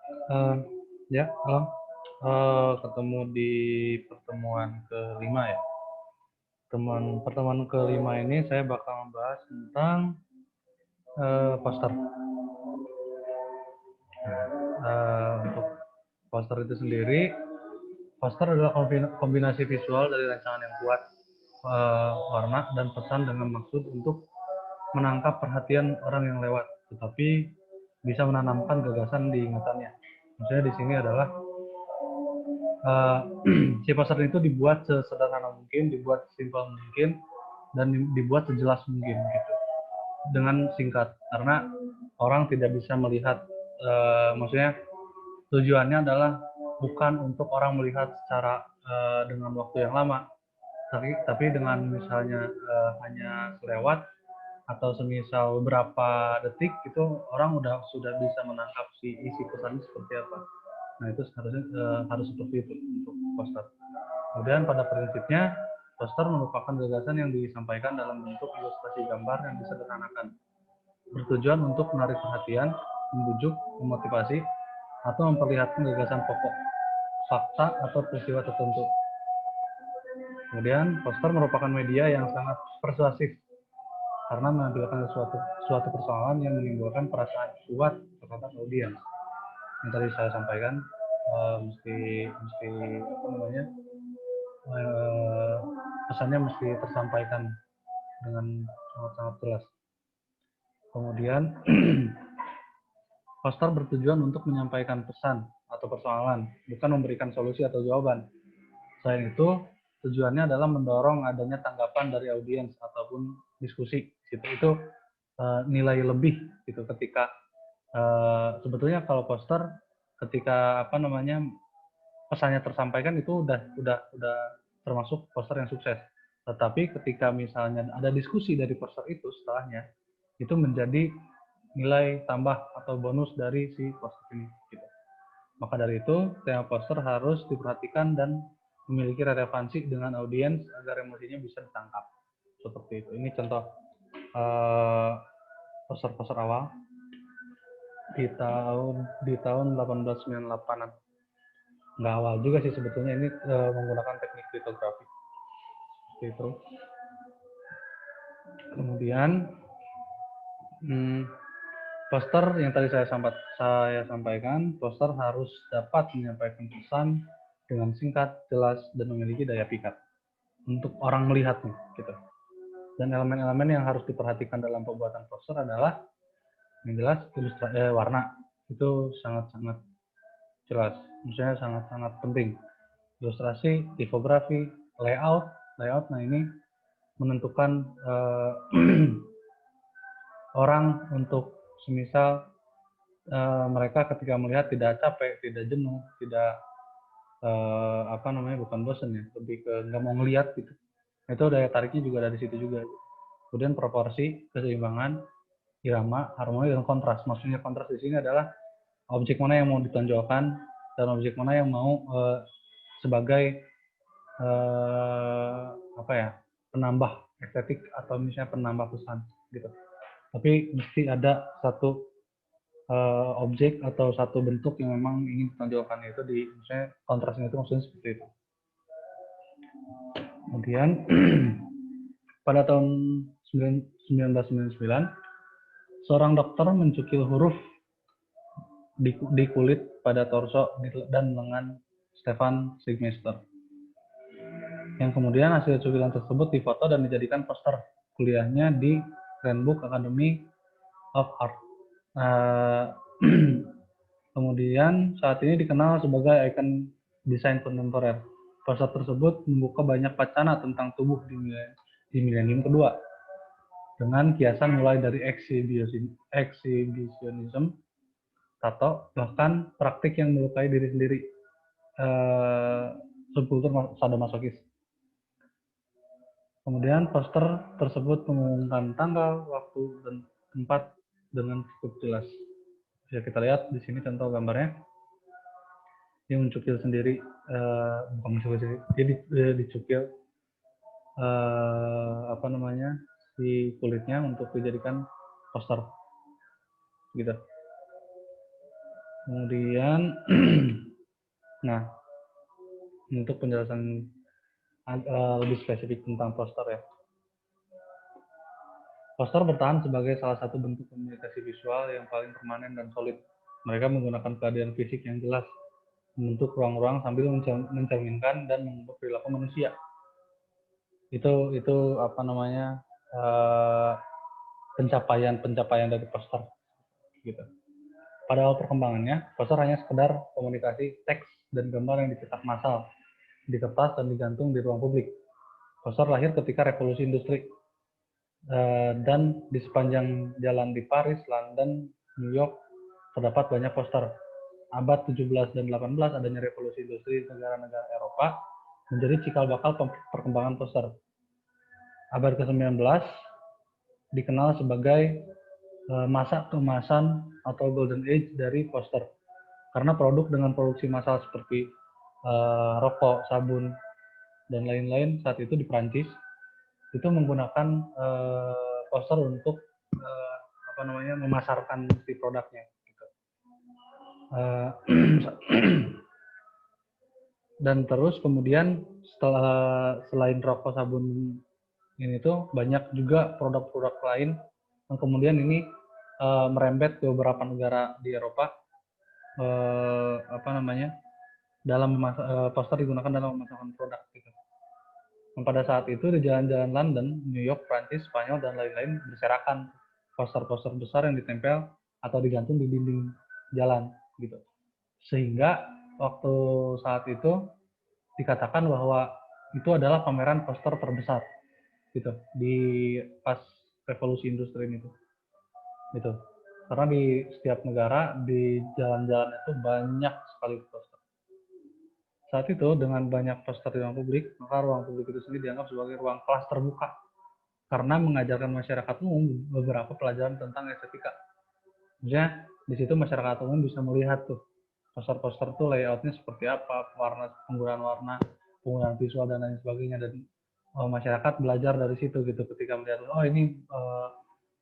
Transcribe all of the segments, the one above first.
Eh, ya, halo. Ketemu di pertemuan kelima ya. Pertemuan kelima ini saya bakal membahas tentang poster. Untuk poster itu sendiri, poster adalah kombinasi visual dari rancangan yang kuat, warna dan pesan dengan maksud untuk menangkap perhatian orang yang lewat, tetapi bisa menanamkan gagasan di ingatannya. Maksudnya di sini adalah uh, si poster itu dibuat sesederhana mungkin, dibuat simpel mungkin, dan dibuat sejelas mungkin gitu, dengan singkat, karena orang tidak bisa melihat, maksudnya tujuannya adalah bukan untuk orang melihat secara dengan waktu yang lama, tapi dengan misalnya hanya selewat atau semisal beberapa detik itu orang sudah bisa menangkap si isi pesannya seperti apa. Nah itu harusnya harus seperti itu untuk poster. Kemudian pada prinsipnya poster merupakan gagasan yang disampaikan dalam bentuk ilustrasi gambar yang disederhanakan, bertujuan untuk menarik perhatian, membujuk, memotivasi, atau memperlihatkan gagasan pokok, fakta atau peristiwa tertentu. Kemudian poster merupakan media yang sangat persuasif karena menampilkan suatu persoalan yang menimbulkan perasaan kuat terhadap audiens. Yang tadi saya sampaikan, mesti mesti apa namanya, pesannya mesti tersampaikan dengan sangat-sangat jelas. Kemudian poster bertujuan untuk menyampaikan pesan atau persoalan, bukan memberikan solusi atau jawaban. Selain itu, tujuannya adalah mendorong adanya tanggapan dari audiens ataupun diskusi. Itu nilai lebih gitu ketika sebetulnya kalau poster ketika apa namanya pesannya tersampaikan itu udah termasuk poster yang sukses. Tetapi ketika misalnya ada diskusi dari poster itu setelahnya, itu menjadi nilai tambah atau bonus dari si poster ini. Gitu. Maka dari itu, tema poster harus diperhatikan dan memiliki relevansi dengan audiens agar emosinya bisa ditangkap. Seperti itu. Ini contoh poster-poster awal di tahun 1898-an. Nggak awal juga sih sebetulnya, ini menggunakan teknik litografi. Seperti itu. Kemudian poster yang tadi saya sampaikan, poster harus dapat menyampaikan pesan dengan singkat, jelas, dan memiliki daya pikat untuk orang melihatnya, gitu. Dan elemen-elemen yang harus diperhatikan dalam pembuatan poster adalah yang jelas warna, itu sangat-sangat jelas, maksudnya sangat-sangat penting. Ilustrasi, tipografi, layout. Nah ini menentukan orang untuk semisal mereka ketika melihat tidak capek, tidak jenuh, tidak bukan bosan ya, lebih ke nggak mau ngelihat gitu. Itu daya tariknya juga dari situ juga. Kemudian proporsi, keseimbangan, irama, harmoni, dan kontras. Maksudnya kontras di sini adalah objek mana yang mau ditonjolkan dan objek mana yang mau sebagai penambah estetik atau misalnya penambah pesan gitu. Tapi mesti ada satu objek atau satu bentuk yang memang ingin ditonjolkan, itu di misalnya kontrasnya itu maksudnya seperti itu. Kemudian pada tahun 1999 seorang dokter mencukil huruf di kulit pada torso dan lengan Stefan Sigmeister, yang kemudian hasil cukilan tersebut difoto dan dijadikan poster kuliahnya di Cranbrook Academy of Art. Kemudian saat ini dikenal sebagai ikon desain kontemporer. Poster tersebut membuka banyak wacana tentang tubuh di milenium kedua, dengan kiasan mulai dari eksibisionisme, tato, bahkan praktik yang melukai diri sendiri, subkultur sadomasokis. Kemudian poster tersebut mengumumkan tanggal, waktu, dan tempat dengan cukup jelas. Bisa kita lihat di sini contoh gambarnya. Dia mencukil sendiri, bukan mencukil sendiri, dia dicukil si kulitnya untuk dijadikan poster gitu. Kemudian, nah, untuk penjelasan lebih spesifik tentang poster ya. Poster bertahan sebagai salah satu bentuk komunikasi visual yang paling permanen dan solid. Mereka menggunakan kehadiran fisik yang jelas, membentuk ruang-ruang sambil mencerminkan dan mengubah perilaku manusia. Itu apa namanya pencapaian dari poster gitu. Pada awal perkembangannya, poster hanya sekedar komunikasi teks dan gambar yang dicetak massal di kertas dan digantung di ruang publik. Poster lahir ketika revolusi industri dan di sepanjang jalan di Paris, London, New York terdapat banyak poster. Abad 17 dan 18 adanya revolusi industri di negara-negara Eropa menjadi cikal bakal perkembangan poster. Abad ke-19 dikenal sebagai masa keemasan atau golden age dari poster. Karena produk dengan produksi massal seperti rokok, sabun, dan lain-lain saat itu di Prancis itu menggunakan poster untuk memasarkan si produknya. Gitu. Dan terus kemudian selain rokok, sabun ini tuh banyak juga produk-produk lain yang kemudian ini merembet ke beberapa negara di Eropa. Dalam poster digunakan dalam memasarkan produk gitu. Dan pada saat itu di jalan-jalan London, New York, Prancis, Spanyol dan lain-lain berserakan poster-poster besar yang ditempel atau digantung di dinding jalan gitu. Sehingga waktu saat itu dikatakan bahwa itu adalah pameran poster terbesar gitu di pas revolusi industri ini tuh. Gitu. Karena di setiap negara di jalan-jalan itu banyak sekali poster. Saat itu, dengan banyak poster di ruang publik, maka ruang publik itu sendiri dianggap sebagai ruang kelas terbuka karena mengajarkan masyarakat umum beberapa pelajaran tentang estetika. Maksudnya, di situ masyarakat umum bisa melihat tuh poster-poster tuh layoutnya seperti apa, penggunaan warna, penggunaan visual dan lain sebagainya, dan masyarakat belajar dari situ gitu ketika melihat ini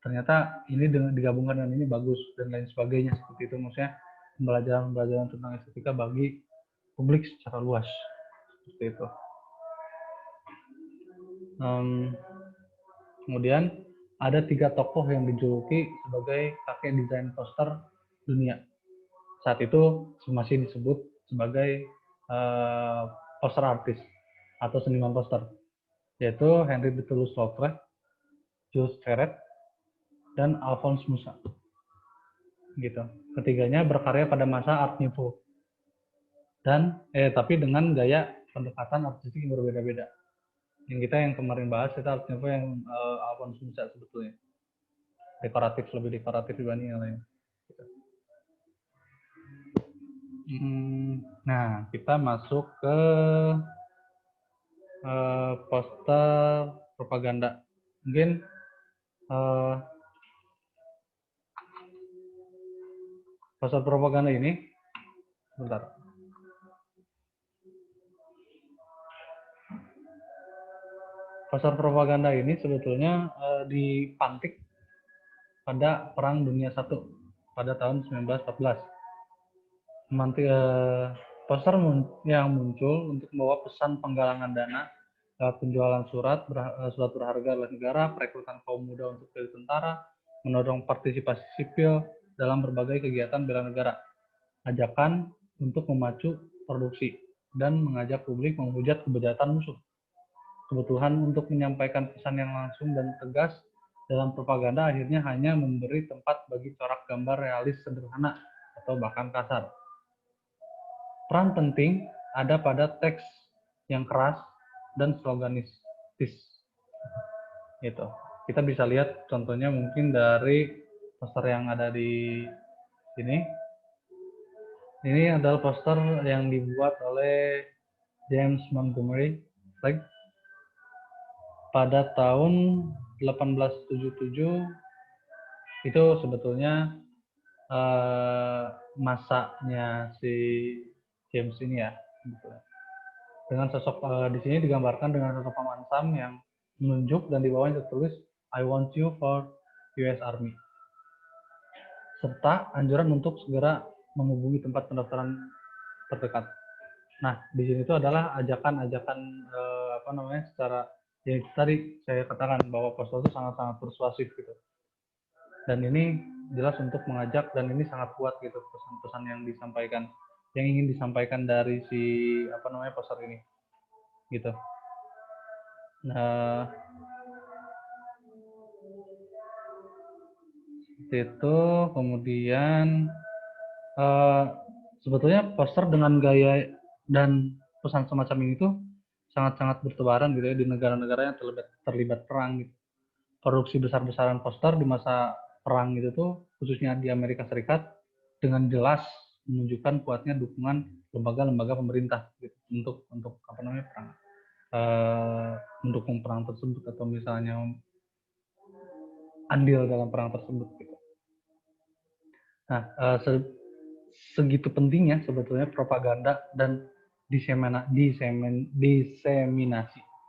ternyata ini digabungkan dengan ini bagus dan lain sebagainya seperti itu. Maksudnya pembelajaran tentang estetika bagi publik secara luas seperti itu. Kemudian ada 3 tokoh yang dijuluki sebagai kakek desain poster dunia. Saat itu masih disebut sebagai poster artis atau seniman poster, yaitu Henri de Toulouse-Lautrec, Jules Verret, dan Alphonse Mucha. Gitu. Ketiganya berkarya pada masa Art Nouveau dan tapi dengan gaya pendekatan artistik yang berbeda-beda. Yang kita yang kemarin bahas itu Art Nouveau yang Alphonse Mucha sebetulnya lebih dekoratif dibanding yang lain. Gitu. Nah, kita masuk ke poster propaganda. Mungkin poster propaganda ini, bentar. Poster propaganda ini sebetulnya dipantik pada Perang Dunia I pada tahun 1914. Poster yang muncul untuk membawa pesan penggalangan dana lewat penjualan surat berharga oleh negara, perekrutan kaum muda untuk jadi tentara, mendorong partisipasi sipil dalam berbagai kegiatan bela negara, ajakan untuk memacu produksi, dan mengajak publik menghujat kejahatan musuh. Kebutuhan untuk menyampaikan pesan yang langsung dan tegas dalam propaganda akhirnya hanya memberi tempat bagi corak gambar realis sederhana atau bahkan kasar. Peran penting ada pada teks yang keras dan sloganistis. Gitu. Kita bisa lihat contohnya mungkin dari poster yang ada di sini. Ini adalah poster yang dibuat oleh James Montgomery Flagg pada tahun 1877. Itu sebetulnya masanya si James ini ya. Dengan sosok di sini digambarkan dengan sosok paman Sam yang menunjuk dan di bawahnya tertulis I want you for US Army. Serta anjuran untuk segera menghubungi tempat pendaftaran terdekat. Nah, di sini itu adalah ajakan-ajakan secara yang tadi saya katakan bahwa poster itu sangat-sangat persuasif gitu. Dan ini jelas untuk mengajak dan ini sangat kuat gitu pesan-pesan yang disampaikan, yang ingin disampaikan dari si poster ini gitu. Nah, itu kemudian sebetulnya poster dengan gaya dan pesan semacam ini tuh sangat-sangat bertebaran gitu ya di negara-negara yang terlibat perang gitu. Produksi besar-besaran poster di masa perang itu tuh khususnya di Amerika Serikat dengan jelas menunjukkan kuatnya dukungan lembaga-lembaga pemerintah gitu, untuk perang, mendukung perang tersebut atau misalnya andil dalam perang tersebut gitu. Nah, segitu pentingnya sebetulnya propaganda dan diseminasi.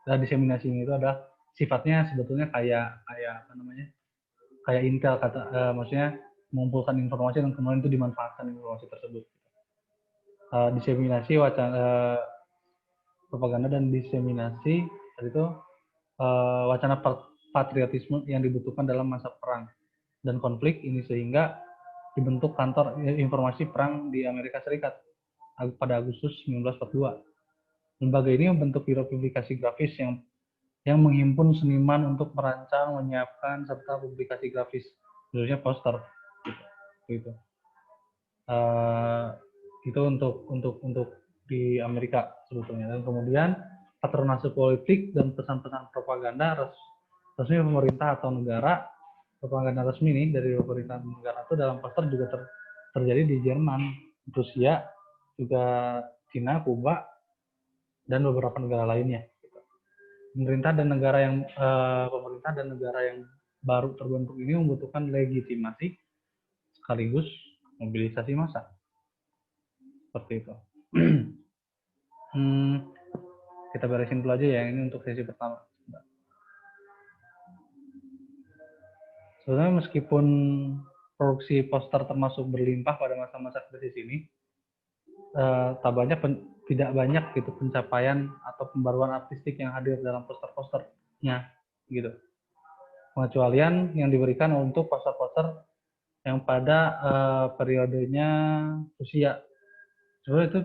Nah, diseminasi ini itu adalah sifatnya sebetulnya kayak intel maksudnya mengumpulkan informasi dan kemudian itu dimanfaatkan informasi tersebut. Diseminasi propaganda dan diseminasi itu wacana patriotisme yang dibutuhkan dalam masa perang dan konflik ini sehingga dibentuk kantor informasi perang di Amerika Serikat pada Agustus 1942. Lembaga ini membentuk biro publikasi grafis yang menghimpun seniman untuk merancang, menyiapkan serta publikasi grafis, khususnya poster. Gitu. Itu untuk di Amerika sebetulnya. Dan kemudian patronase politik dan pesan-pesan propaganda resmi pemerintah atau negara, propaganda resmi nih dari pemerintah negara itu dalam poster juga terjadi di Jerman, Rusia, juga Cina, Kuba, dan beberapa negara lainnya. Pemerintah dan negara yang baru terbentuk ini membutuhkan legitimasi sekaligus mobilisasi massa. Seperti itu. Kita beresin dulu aja ya ini untuk sesi pertama. Sebenarnya meskipun produksi poster termasuk berlimpah pada masa-masa krisis ini, tidak banyak gitu pencapaian atau pembaruan artistik yang hadir dalam poster-posternya gitu. Pengecualian yang diberikan untuk poster-poster yang pada periodenya Rusia. Sebenarnya itu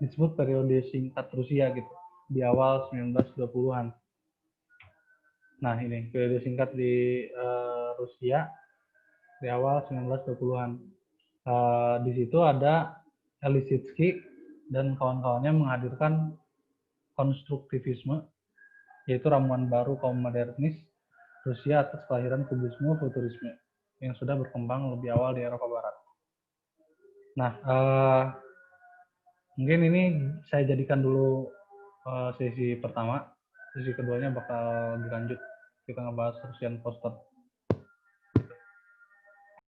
disebut periode singkat Rusia gitu di awal 1920-an. Nah ini periode singkat di Rusia di awal 1920-an. Di situ ada Lissitzky dan kawan-kawannya menghadirkan konstruktivisme, yaitu ramuan baru kaum modernis Rusia atas kelahiran kubisme futurisme yang sudah berkembang lebih awal di Eropa Barat. Nah, mungkin ini saya jadikan dulu sesi pertama. Sesi keduanya bakal dilanjut, kita ngebahas Rusian poster.